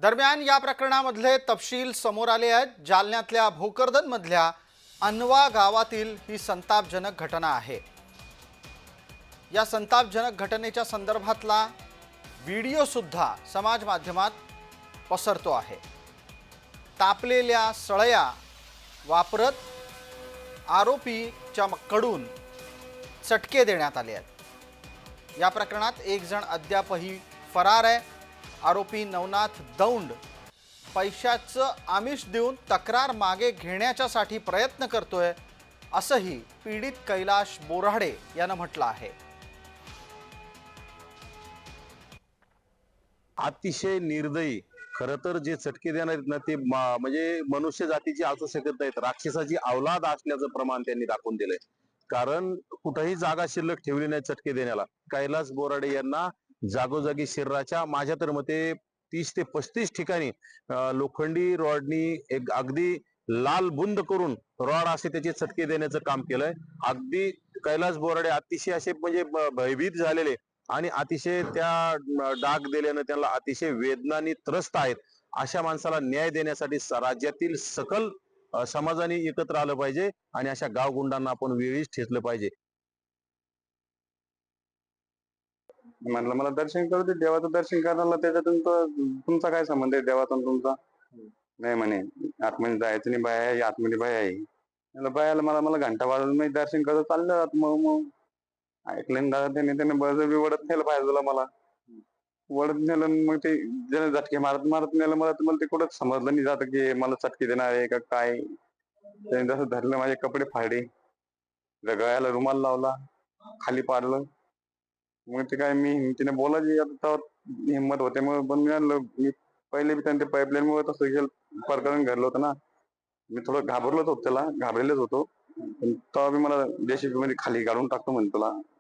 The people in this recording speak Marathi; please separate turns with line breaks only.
दरम्यान या प्रकरणामधले तपशील समोर आले आहेत। जालन्यातल्या भोकरदनमधल्या अनवा गावातील ही संतापजनक घटना आहे। या संतापजनक घटनेच्या संदर्भातला व्हिडिओ सुद्धा समाज माध्यमात पसरतो आहे। तापलेल्या सळया वापरत आरोपीच्या कडून चटके देण्यात आले आहेत। या प्रकरणात एक जण अद्यापही फरार आहे। आरोपी नवनाथ दौंड पैशाचं आमिष देऊन तक्रार मागे घेण्याच्यासाठी प्रयत्न करतोय, असंही पीडित कैलाश बोराडे यानं म्हटलं आहे।
अतिशय निर्दयी खरं तर जे चटके देणार आहेत ना ते म्हणजे मनुष्य जातीची असू शकत नाहीत, राक्षसाची अवलाद असल्याचं प्रमाण त्यांनी दाखवून दिलंय। कारण कुठेही जागा शिल्लक ठेवली नाही चटके देण्याला। कैलास बोराडे यांना जागोजागी शरीराच्या माझ्या तर मते 30 ते 35 ठिकाणी लोखंडी रॉडनी एक अगदी लाल बुंद करून रॉड असे त्याचे चटके देण्याचं काम केलंय। अगदी कैलास बोराडे अतिशय असे म्हणजे भयभीत झालेले आणि अतिशय त्या डाग दिल्यानं त्यांना अतिशय वेदनानी त्रस्त आहेत। अशा माणसाला न्याय देण्यासाठी राज्यातील सकल समाजाने एकत्र आलं पाहिजे आणि अशा गावगुंडांना आपण वेळीच ठेचलं पाहिजे।
म्हटलं मला दर्शन करू दे, देवाचं दर्शन करायला त्याच्यातून तुमचा काय संबंध आहे देवाचा तुमचा? नाही म्हणे आतमध्ये जायचं नाही, बाया आहे आतमध्ये बाया आहे। म्हणलं बायाला मला मला घंटा वाजून मी दर्शन करत चाललं मग ऐकलं दादा त्याने बळजबरी वडत नेलं बाजूला मला वडत नेलं मग ते ज्याने झटके मारत मारत नेलं मला तर मला ते कुठंच समजलं नाही जातं की मला चटके देणार आहे का काय। त्याने जसं धरलं माझे कपडे फाडले, गळ्याला रुमाल लावला, खाली पाडलं। मग ते काय मी हिमतीने बोलायची आता हिंमत होते मग पण मी पहिले बी त्यांच्या पाईपलाईन मुळे तसं प्रकरण घडलं होतं ना। मी थोडं घाबरलोच होतो, त्याला घाबरलेलोच होतो, पण तेव्हा बी मला जेसीबी मध्ये खाली काढून टाकतो म्हणे तुला।